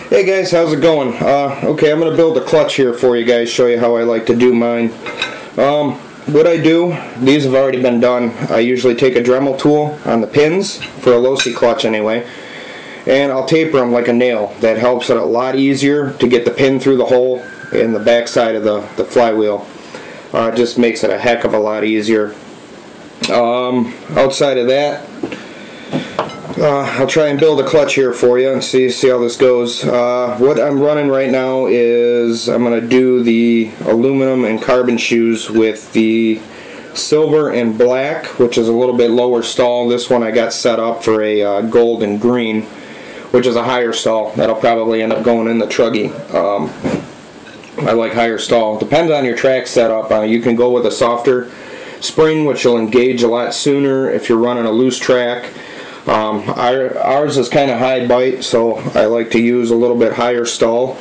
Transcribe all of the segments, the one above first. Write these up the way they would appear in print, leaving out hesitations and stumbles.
Hey guys, how's it going? Okay, I'm going to build a clutch here for you guys, show you how I like to do mine. What I do, these have already been done. I usually take a Dremel tool on the pins, for a Losi clutch anyway, and I'll taper them like a nail. That helps it a lot easier to get the pin through the hole in the back side of the flywheel. It just makes it a heck of a lot easier. Outside of that, I'll try and build a clutch here for you and see how this goes. What I'm running right now is I'm going to do the aluminum and carbon shoes with the silver and black, which is a little bit lower stall. This one I got set up for a gold and green, which is a higher stall. That'll probably end up going in the truggy. I like higher stall. Depends on your track setup. You can go with a softer spring, which will engage a lot sooner if you're running a loose track. Ours is kind of high bite, so I like to use a little bit higher stall.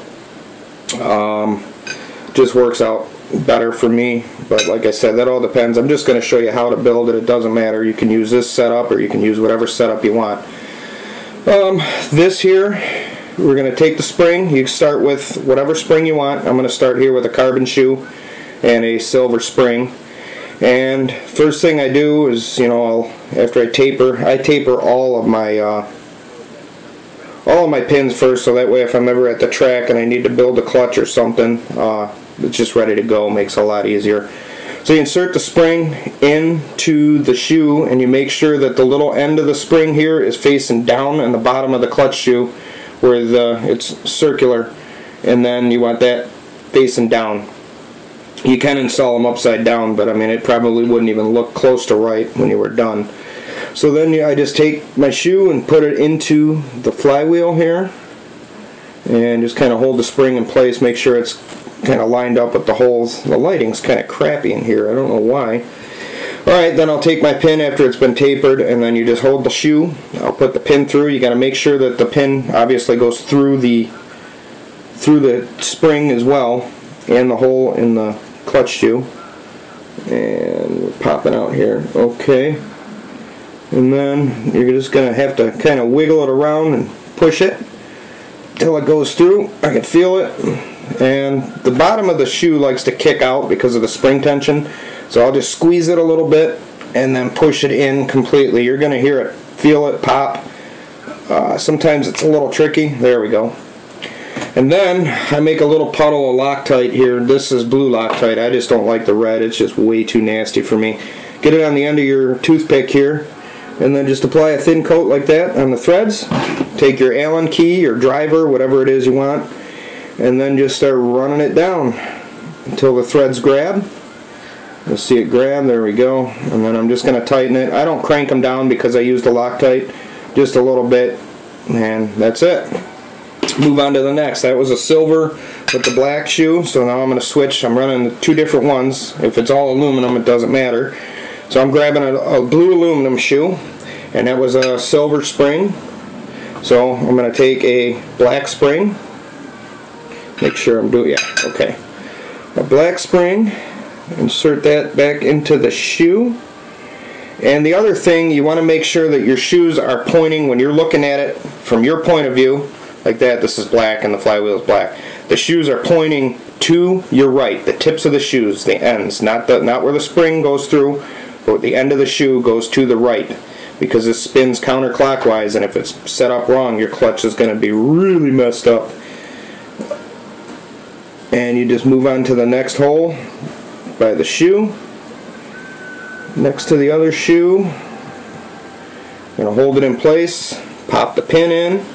Just works out better for me, but like I said, that all depends. I'm just going to show you how to build it. It doesn't matter. You can use this setup or you can use whatever setup you want. This here, we're going to take the spring. You start with whatever spring you want. I'm going to start here with a carbon shoe and a silver spring. And first thing I do is, after I taper all of my pins first, so that way if I'm ever at the track and I need to build a clutch or something, it's just ready to go. Makes it a lot easier. So you insert the spring into the shoe, and you make sure that the little end of the spring here is facing down in the bottom of the clutch shoe, where it's circular, and then you want that facing down. You can install them upside down, but I mean, it probably wouldn't even look close to right when you were done. So then I just take my shoe and put it into the flywheel here, and just kind of hold the spring in place, make sure it's kind of lined up with the holes. The lighting's kind of crappy in here, I don't know why. Alright, then I'll take my pin after it's been tapered, and then you just hold the shoe. I'll put the pin through. You got to make sure that the pin obviously goes through the spring as well, and the hole in the clutch shoe. And we're popping out here. Okay. And then you're just going to have to kind of wiggle it around and push it till it goes through. I can feel it. And the bottom of the shoe likes to kick out because of the spring tension. So I'll just squeeze it a little bit and then push it in completely. You're going to hear it, feel it pop. Sometimes it's a little tricky. There we go. And then I make a little puddle of Loctite here. This is blue Loctite. I just don't like the red. It's just way too nasty for me. Get it on the end of your toothpick here, and then just apply a thin coat like that on the threads. Take your Allen key or driver, whatever it is you want, and then just start running it down until the threads grab. You'll see it grab. There we go. And then I'm just going to tighten it. I don't crank them down because I used the Loctite. Just a little bit, and that's it. Move on to the next. That was a silver with the black shoe, so now I'm going to switch. I'm running the two different ones. If it's all aluminum, it doesn't matter. So I'm grabbing a blue aluminum shoe, and that was a silver spring. So I'm going to take a black spring. Make sure I'm doing, yeah, okay. A black spring, insert that back into the shoe. And the other thing, you want to make sure that your shoes are pointing, when you're looking at it from your point of view, like that. This is black and the flywheel is black. The shoes are pointing to your right. The tips of the shoes, the ends, not where the spring goes through, but the end of the shoe goes to the right, because it spins counterclockwise, and if it's set up wrong, your clutch is going to be really messed up. And you just move on to the next hole by the shoe, next to the other shoe. You're going to hold it in place, pop the pin in.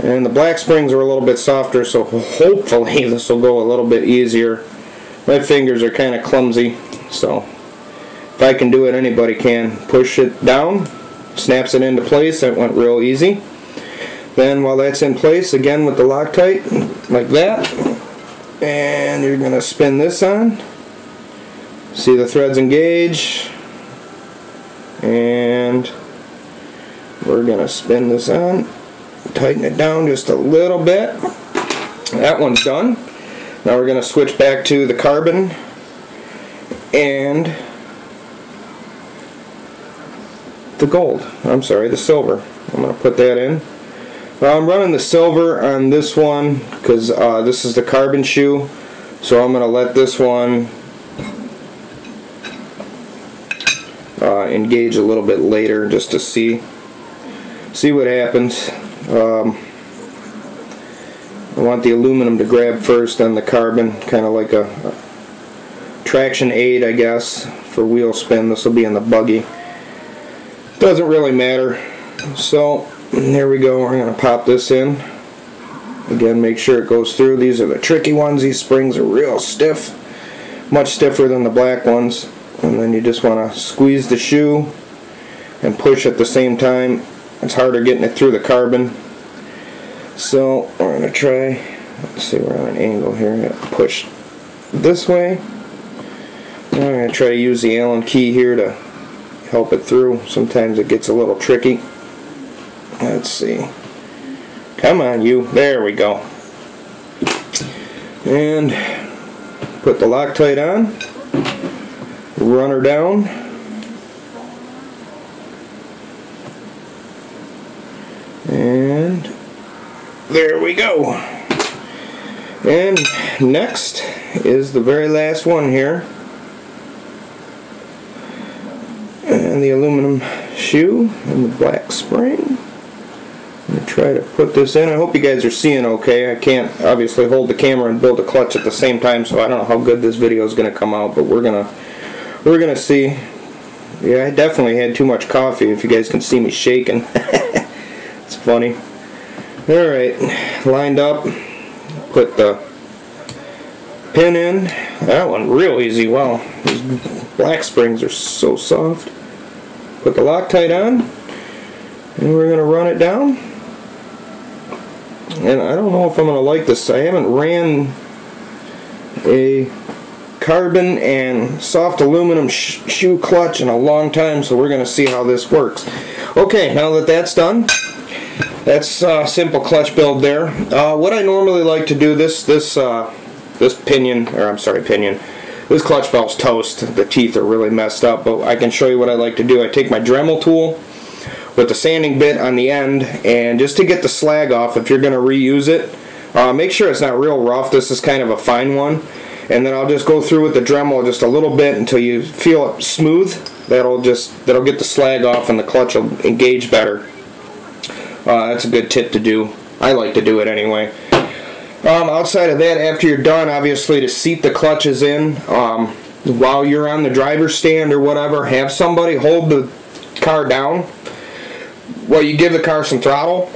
And the black springs are a little bit softer, so hopefully this will go a little bit easier. My fingers are kind of clumsy, so if I can do it, anybody can. Push it down, snaps it into place. That went real easy. Then while that's in place, again with the Loctite, like that, and you're going to spin this on. See the threads engage, and we're going to spin this on. Tighten it down just a little bit. That one's done. Now we're going to switch back to the carbon and the gold. I'm sorry, the silver. I'm going to put that in. I'm running the silver on this one because this is the carbon shoe, so I'm going to let this one engage a little bit later just to see what happens. I want the aluminum to grab first, then the carbon, kind of like a traction aid, I guess, for wheel spin. This will be in the buggy. Doesn't really matter. So there we go. We're going to pop this in. Again, make sure it goes through. These are the tricky ones. These springs are real stiff, much stiffer than the black ones. And then you just want to squeeze the shoe and push at the same time. It's harder getting it through the carbon. So we're going to try, let's see, we're on an angle here. I'm going to push this way. And I'm going to try to use the Allen key here to help it through. Sometimes it gets a little tricky. Let's see. Come on, you. There we go. And put the Loctite on. Run her down. And there we go. And next is the very last one here. And the aluminum shoe and the black spring. I'm going to try to put this in. I hope you guys are seeing okay. I can't obviously hold the camera and build a clutch at the same time, so I don't know how good this video is going to come out, but we're gonna see. Yeah, I definitely had too much coffee, if you guys can see me shaking. It's funny. Alright, lined up. Put the pin in. That one real easy. Wow, these black springs are so soft. Put the Loctite on, and we're going to run it down. And I don't know if I'm going to like this. I haven't ran a carbon and soft aluminum shoe clutch in a long time, so we're going to see how this works. Okay, now that that's done, that's a simple clutch build there. What I normally like to do, this pinion, or I'm sorry, pinion, this clutch belt's toast. The teeth are really messed up, but I can show you what I like to do. I take my Dremel tool with the sanding bit on the end, and just to get the slag off, if you're going to reuse it, make sure it's not real rough. This is kind of a fine one. And then I'll just go through with the Dremel just a little bit until you feel it smooth. That'll get the slag off and the clutch will engage better. That's a good tip to do. I like to do it anyway. Outside of that, after you're done, obviously to seat the clutches in, while you're on the driver's stand or whatever, have somebody hold the car down while you give the car some throttle,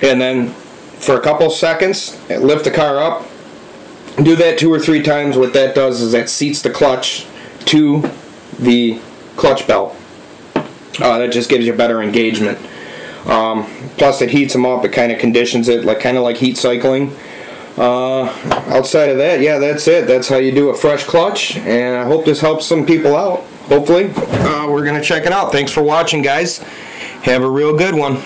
and then for a couple seconds, lift the car up. Do that 2 or 3 times. What that does is that seats the clutch to the clutch belt. That just gives you better engagement. Plus it heats them up. It kind of conditions it, kind of like heat cycling. Outside of that, yeah, that's it. That's how you do a fresh clutch, and I hope this helps some people out. Hopefully. We're going to check it out. Thanks for watching, guys. Have a real good one.